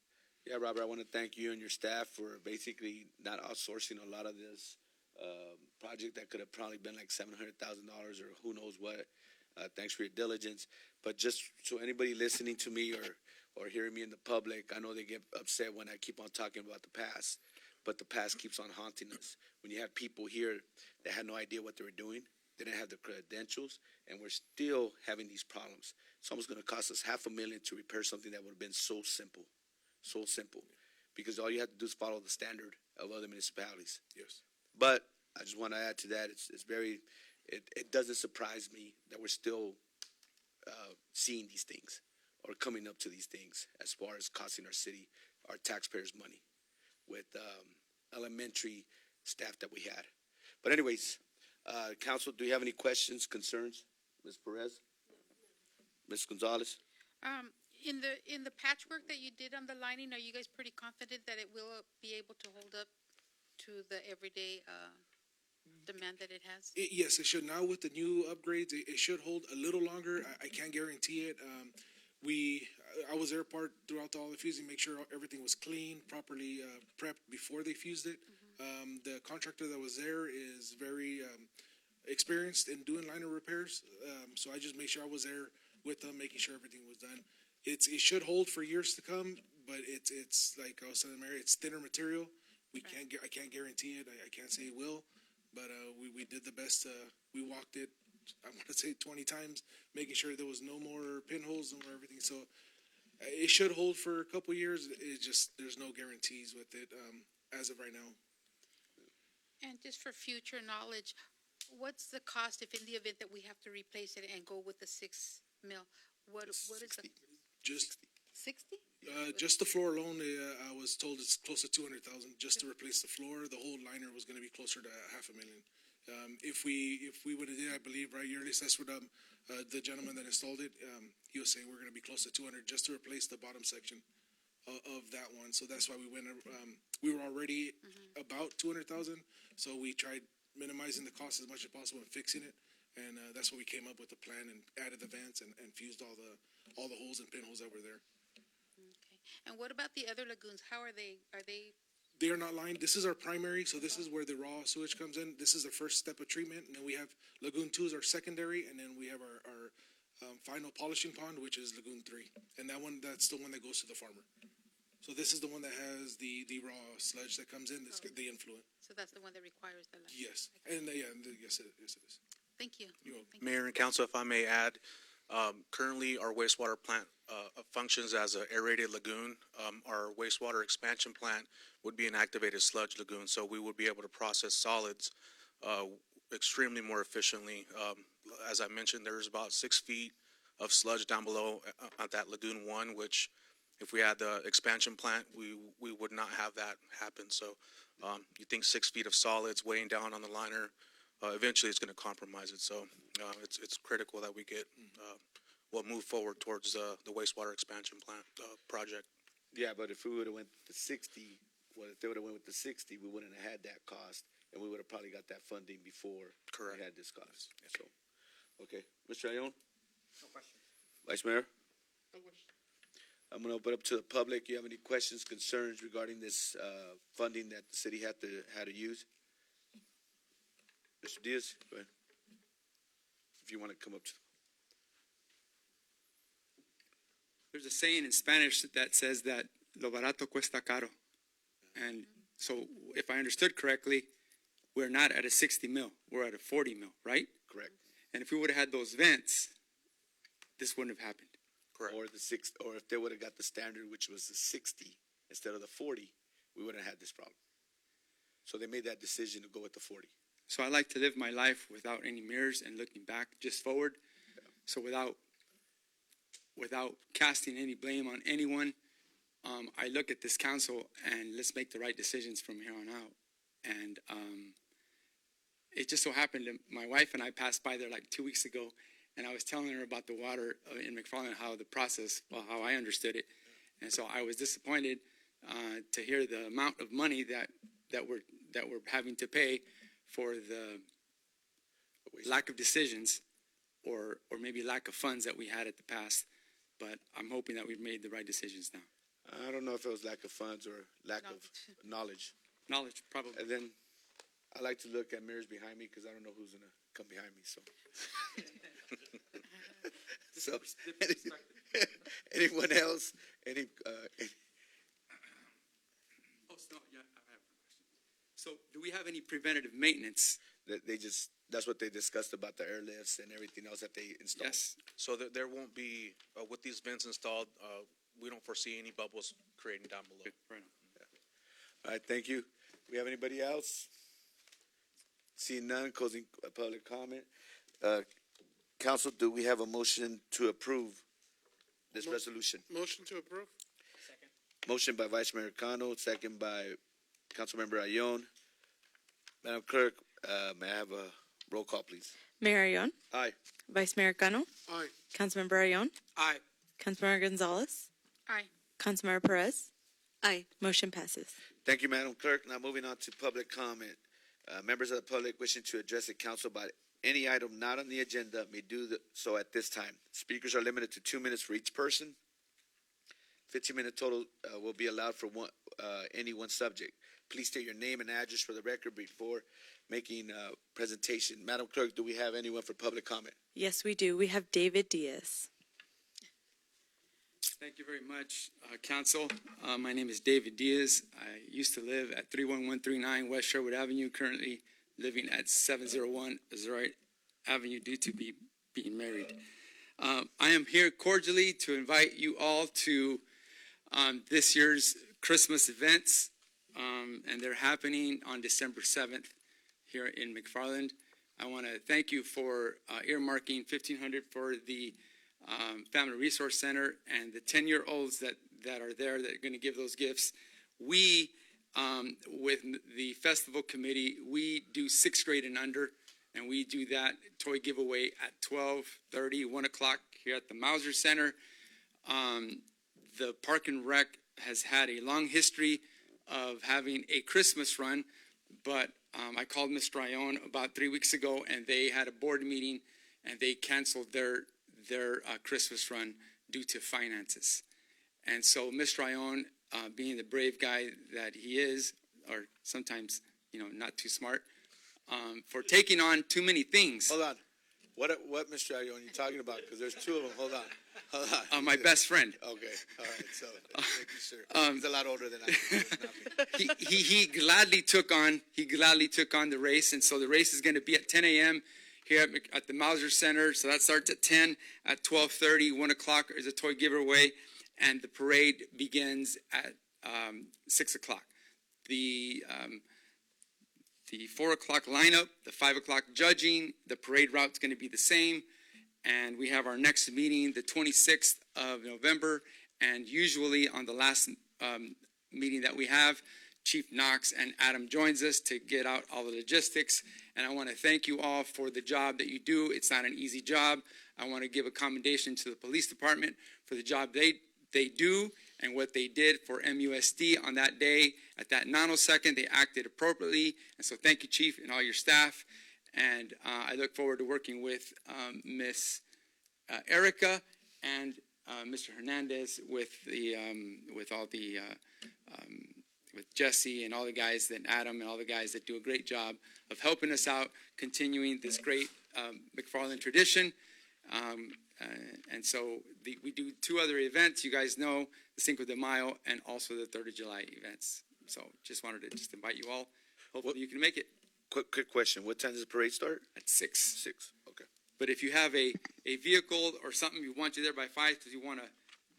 Yeah, Robert, I want to thank you and your staff for basically not outsourcing a lot of this project that could have probably been like $700,000 or who knows what. Thanks for your diligence. But just so anybody listening to me or hearing me in the public, I know they get upset when I keep on talking about the past, but the past keeps on haunting us. When you have people here that had no idea what they were doing, they didn't have the credentials, and we're still having these problems. It's almost going to cost us $500,000 to repair something that would have been so simple. So simple, because all you have to do is follow the standard of other municipalities. Yes. But I just want to add to that. It doesn't surprise me that we're still seeing these things or coming up to these things as far as costing our city, our taxpayers money with elementary staff that we had. But anyways, council, do you have any questions, concerns? Ms. Perez? Ms. Gonzalez? In the patchwork that you did on the lining, are you guys pretty confident that it will be able to hold up to the everyday demand that it has? Yes, it should. Now with the new upgrades, it should hold a little longer. I can't guarantee it. I was there throughout all the fusing, make sure everything was clean, properly prepped before they fused it. The contractor that was there is very experienced in doing liner repairs, so I just made sure I was there with them, making sure everything was done. It should hold for years to come, but it's like I was telling Mary, it's thinner material. I can't guarantee it. I can't say it will, but we did the best. We walked it, I want to say 20 times, making sure there was no more pinholes, no more everything. So it should hold for a couple years. It just there's no guarantees with it as of right now. And just for future knowledge, what's the cost if in the event that we have to replace it and go with the 6 mil? What is the Just 60? Just the floor alone, I was told it's close to 200,000 just to replace the floor. The whole liner was going to be closer to $500,000. If we would have did, I believe, right, your least that's what the gentleman that installed it, he was saying we're going to be close to 200 just to replace the bottom section of that one. So that's why we went. We were already about 200,000, so we tried minimizing the cost as much as possible and fixing it. And that's what we came up with the plan and added the vents and fused all the holes and pinholes that were there. Okay. And what about the other lagoons? How are they? They are not lined. This is our primary, so this is where the raw sewage comes in. This is the first step of treatment, and then we have Lagoon 2 is our secondary, and then we have our final polishing pond, which is Lagoon 3. And that's the one that goes to the farmer. So this is the one that has the raw sludge that comes in, that's the influent. So that's the one that requires the line. Yes, and yes, it is. Thank you. You're welcome. Thank you. Mayor and council, if I may add, currently our wastewater plant functions as an aerated lagoon. Our wastewater expansion plant would be an activated sludge lagoon, so we would be able to process solids extremely more efficiently. As I mentioned, there's about 6 feet of sludge down below at that Lagoon 1, which if we had the expansion plant, we would not have that happen. So you think 6 feet of solids weighing down on the liner, eventually it's going to compromise it. So it's critical that we get, we'll move forward towards the wastewater expansion plant project. Yeah, but if we would have went to 60, well, if they would have went with the 60, we wouldn't have had that cost, and we would have probably got that funding before Correct. we had this cost. So, okay, Mr. Ione? No question. Vice Mayor? No question. I'm going to open up to the public. You have any questions, concerns regarding this funding that the city had to use? Mr. Diaz, go ahead. If you want to come up to. There's a saying in Spanish that says that lo barato cuesta caro. And so if I understood correctly, we're not at a 60 mil, we're at a 40 mil, right? Correct. And if we would have had those vents, this wouldn't have happened. Correct. Or if they would have got the standard, which was the 60 instead of the 40, we wouldn't have had this problem. So they made that decision to go with the 40. So I like to live my life without any mirrors and looking back, just forward. Yeah. So without casting any blame on anyone, I look at this council and let's make the right decisions from here on out. And it just so happened that my wife and I passed by there like 2 weeks ago, and I was telling her about the water in McFarland, how the process, well, how I understood it. And so I was disappointed to hear the amount of money that we're having to pay for the lack of decisions or maybe lack of funds that we had at the past. But I'm hoping that we've made the right decisions now. I don't know if it was lack of funds or lack of knowledge. Knowledge, probably. And then I like to look at mirrors behind me because I don't know who's going to come behind me. So, anyone else? Oh, no, yeah, I have a question. So do we have any preventative maintenance? That's what they discussed about the airlifts and everything else that they installed. Yes. So there won't be, with these vents installed, we don't foresee any bubbles creating down below. Good, right on. All right, thank you. We have anybody else? Seeing none, closing public comment. Council, do we have a motion to approve this resolution? Motion to approve? Motion by Vice Mayor Cano, second by Councilmember Ione. Madam Clerk, may I have a roll call, please? Mayor Ione, Aye. Vice Mayor Cano, Aye. Councilmember Ione, Aye. Councilmember Gonzalez, Aye. Councilmember Perez. Aye. Motion passes. Thank you, Madam Clerk. Now moving on to public comment. Members of the public wishing to address the council about any item not on the agenda may do so at this time. Speakers are limited to 2 minutes for each person. 15-minute total will be allowed for any one subject. Please state your name and address for the record before making a presentation. Madam Clerk, do we have anyone for public comment? Yes, we do. We have David Diaz. Thank you very much, Council. My name is David Diaz. I used to live at 31139 West Sherwood Avenue, currently living at 701 Azuray Avenue due to being married. I am here cordially to invite you all to this year's Christmas events, and they're happening on December 7th here in McFarland. I want to thank you for earmarking $1,500 for the Family Resource Center and the 10-year-olds that are there that are going to give those gifts. We, with the festival committee, we do 6th grade and under, and we do that toy giveaway at 12:30, 1 o'clock here at the Mauser Center. The Park and Rec has had a long history of having a Christmas run, but I called Mr. Ione about 3 weeks ago, and they had a board meeting, and they canceled their Christmas run due to finances. And so Mr. Ione, being the brave guy that he is, or sometimes, not too smart, for taking on too many things. Hold on. What, Mr. Aguilar, are you talking about? Because there's two of them. Hold on. My best friend. Okay, all right, so, thank you, sir. He's a lot older than I am. He gladly took on the race, and so the race is going to be at 10 a.m. here at the Mauser Center. So that starts at 10. At 12:30, 1 o'clock is a toy giveaway, and the parade begins at 6 o'clock. The 4 o'clock lineup, the 5 o'clock judging, the parade route's going to be the same, and we have our next meeting the 26th of November, and usually on the last meeting that we have, Chief Knox and Adam joins us to get out all the logistics, and I want to thank you all for the job that you do. It's not an easy job. I want to give a commendation to the police department for the job they do and what they did for MUSD on that day. At that nanosecond, they acted appropriately, and so thank you, Chief, and all your staff, and I look forward to working with Miss Erica and Mr. Hernandez with all the with Jesse and all the guys, and Adam and all the guys that do a great job of helping us out, continuing this great McFarland tradition. And so we do two other events, you guys know, the Cinco de Mayo and also the 3rd of July events. So just wanted to just invite you all. Hopefully you can make it. Quick question. What time does the parade start? At 6. 6, okay. But if you have a vehicle or something, we want you there by 5 because we want to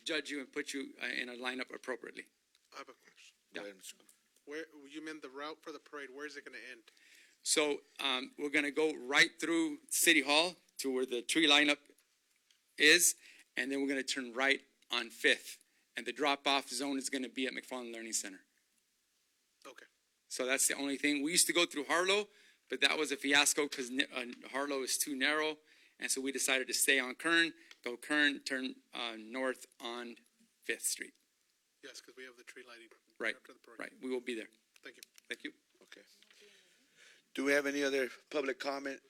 judge you and put you in a lineup appropriately. I have a question. Go ahead, Mr. Where, you meant the route for the parade, where is it gonna end? So we're going to go right through City Hall to where the tree lineup is, and then we're going to turn right on 5th. And the drop-off zone is going to be at McFarland Learning Center. Okay. So that's the only thing. We used to go through Harlow, but that was a fiasco because Harlow is too narrow. And so we decided to stay on Kern, go Kern, turn north on 5th Street. Yes, because we have the tree lighting. Right, After the parade. right. We will be there. Thank you. Thank you. Okay. Do we have any other public comment,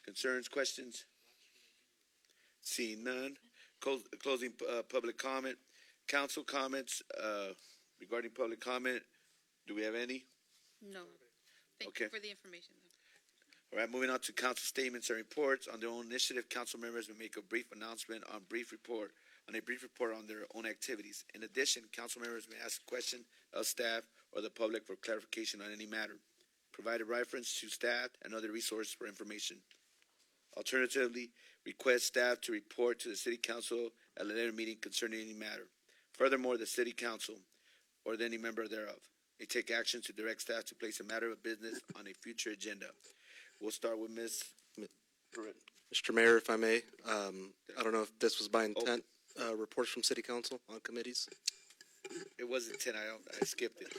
concerns, questions? Seeing none. Closing public comment. Council comments regarding public comment. Do we have any? No. Thank Okay. you for the information, though. All right, moving on to council statements and reports. On their own initiative, council members may make a brief announcement on a brief report on their own activities. In addition, council members may ask a question of staff or the public for clarification on any matter. Provide a reference to staff and other resources for information. Alternatively, request staff to report to the city council at a later meeting concerning any matter. Furthermore, the city council or any member thereof may take action to direct staff to place a matter of business on a future agenda. We'll start with Ms. Perret. Mr. Mayor, if I may, I don't know if this was by intent, reports from city council on committees. It wasn't 10. I skipped it.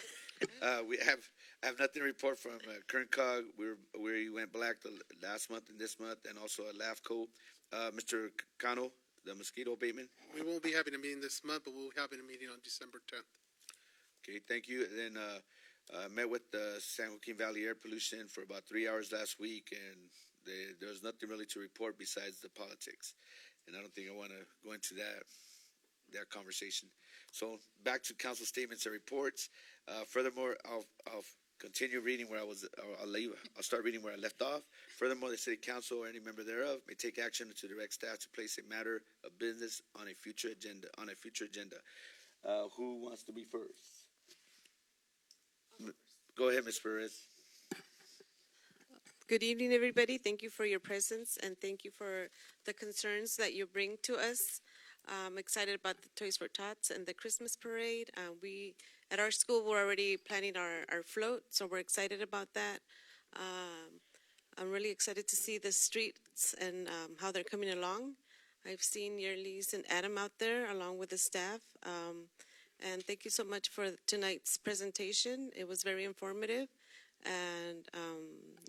I have nothing to report from Kern Cog. We went black the last month and this month, and also at LAFCO. Mr. Cano, the mosquito abatement. We won't be having a meeting this month, but we'll be having a meeting on December 10th. Okay, thank you. And then met with the San Joaquin Valley Air Pollution for about 3 hours last week, and there was nothing really to report besides the politics. And I don't think I want to go into that conversation. So back to council statements and reports. Furthermore, I'll continue reading where I'll start reading where I left off. Furthermore, the city council or any member thereof may take action to direct staff to place a matter of business on a future agenda. Who wants to be first? Go ahead, Ms. Perez. Good evening, everybody. Thank you for your presence, and thank you for the concerns that you bring to us. I'm excited about the Toys for Tots and the Christmas parade. We, at our school, we're already planning our float, so we're excited about that. I'm really excited to see the streets and how they're coming along. I've seen Yerlis and Adam out there along with the staff. And thank you so much for tonight's presentation. It was very informative, and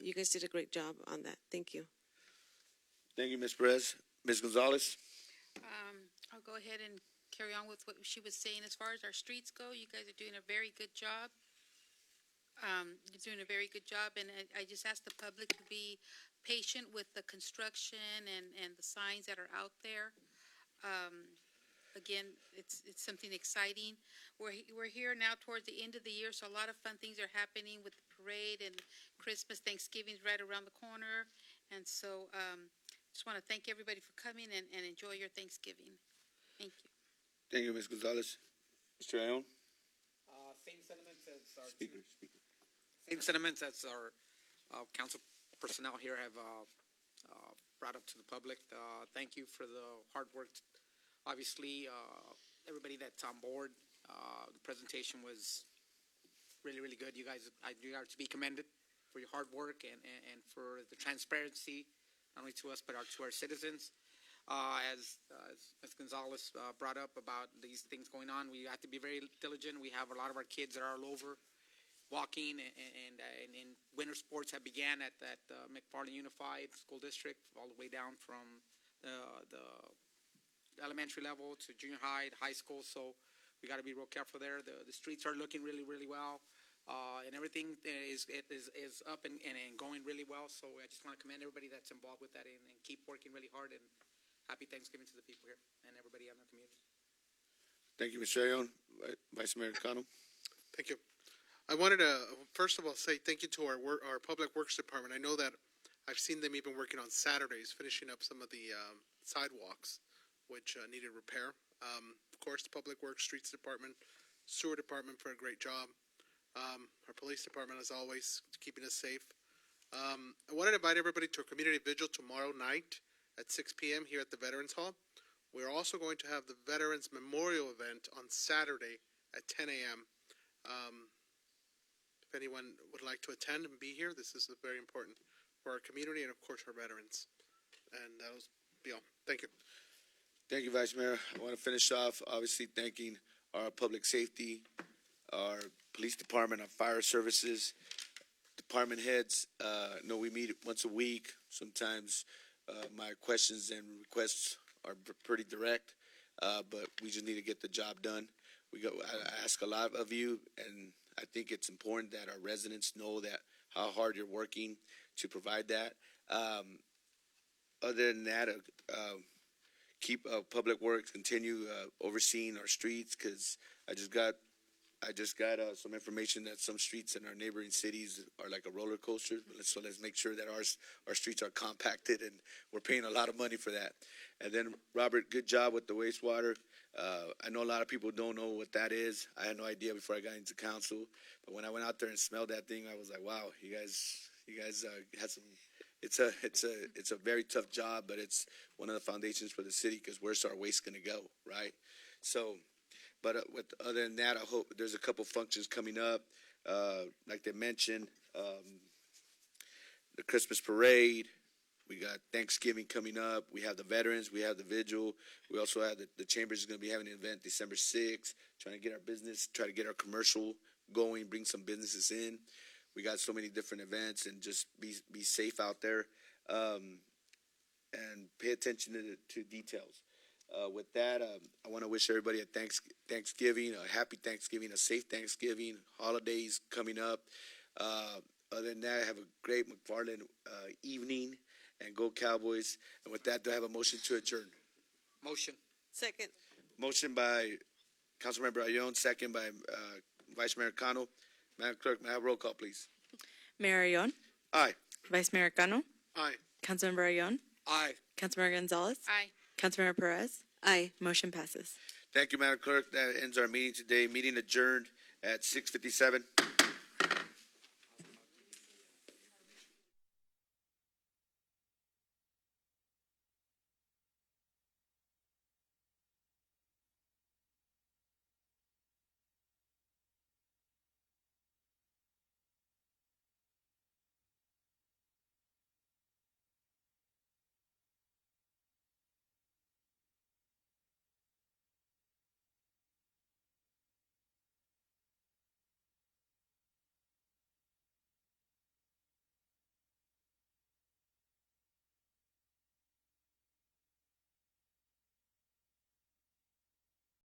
you guys did a great job on that. Thank you. Thank you, Ms. Perez. Ms. Gonzalez? I'll go ahead and carry on with what she was saying. As far as our streets go, you guys are doing a very good job. You're doing a very good job, and I just ask the public to be patient with the construction and the signs that are out there. Again, it's something exciting. We're here now towards the end of the year, so a lot of fun things are happening with the parade and Christmas. Thanksgiving's right around the corner, and so just want to thank everybody for coming and enjoy your Thanksgiving. Thank you. Thank you, Ms. Gonzalez. Mr. Ione? Same sentiments as our Speaker. same sentiments as our council personnel here have brought up to the public. Thank you for the hard work. Obviously, everybody that's on board, the presentation was really, really good. You guys are to be commended for your hard work and for the transparency, not only to us but to our citizens. As Ms. Gonzalez brought up about these things going on, we have to be very diligent. We have a lot of our kids that are all over walking, and winter sports have began at McFarland Unified School District, all the way down from the elementary level to junior high, high school. So we got to be real careful there. The streets are looking really, really well, and everything is up and going really well. So I just want to commend everybody that's involved with that and keep working really hard. And happy Thanksgiving to the people here and everybody in the community. Thank you, Mr. Ione. Vice Mayor Cano? Thank you. I wanted to, first of all, say thank you to our Public Works Department. I know that I've seen them even working on Saturdays, finishing up some of the sidewalks, which needed repair. Of course, the Public Works, Streets Department, Sewer Department for a great job. Our Police Department, as always, keeping us safe. I wanted to invite everybody to a community vigil tomorrow night at 6 p.m. here at the Veterans Hall. We're also going to have the Veterans Memorial event on Saturday at 10 a.m. If anyone would like to attend and be here, this is very important for our community and, of course, our veterans. And that was be all. Thank you. Thank you, Vice Mayor. I want to finish off, obviously, thanking our public safety, our police department, our fire services, department heads. No, we meet once a week. Sometimes my questions and requests are pretty direct, but we just need to get the job done. I ask a lot of you, and I think it's important that our residents know that how hard you're working to provide that. Other than that, keep Public Works continue overseeing our streets, because I just got some information that some streets in our neighboring cities are like a roller coaster. So let's make sure that our streets are compacted, and we're paying a lot of money for that. And then, Robert, good job with the wastewater. I know a lot of people don't know what that is. I had no idea before I got into council, but when I went out there and smelled that thing, I was like, wow, you guys had some. It's a very tough job, but it's one of the foundations for the city, because where's our waste going to go, right? So, but other than that, I hope there's a couple functions coming up, like they mentioned, the Christmas parade. We got Thanksgiving coming up. We have the veterans. We have the vigil. We also have the Chambers is going to be having an event December 6th, trying to get our business, try to get our commercial going, bring some businesses in. We got so many different events, and just be safe out there, and pay attention to details. With that, I want to wish everybody a Thanksgiving, a happy Thanksgiving, a safe Thanksgiving, holidays coming up. Other than that, have a great McFarland evening, and go Cowboys. And with that, do I have a motion to adjourn? Motion. Second. Motion by Councilmember Ione, second by Vice Mayor Cano. Madam Clerk, may I have roll call, please? Mayor Ione. Aye. Vice Mayor Cano. Aye. Councilmember Ione. Aye. Councilmember Gonzalez. Aye. Councilmember Perez. Aye. Motion passes. Thank you, Madam Clerk. That ends our meeting today. Meeting adjourned at 6:57.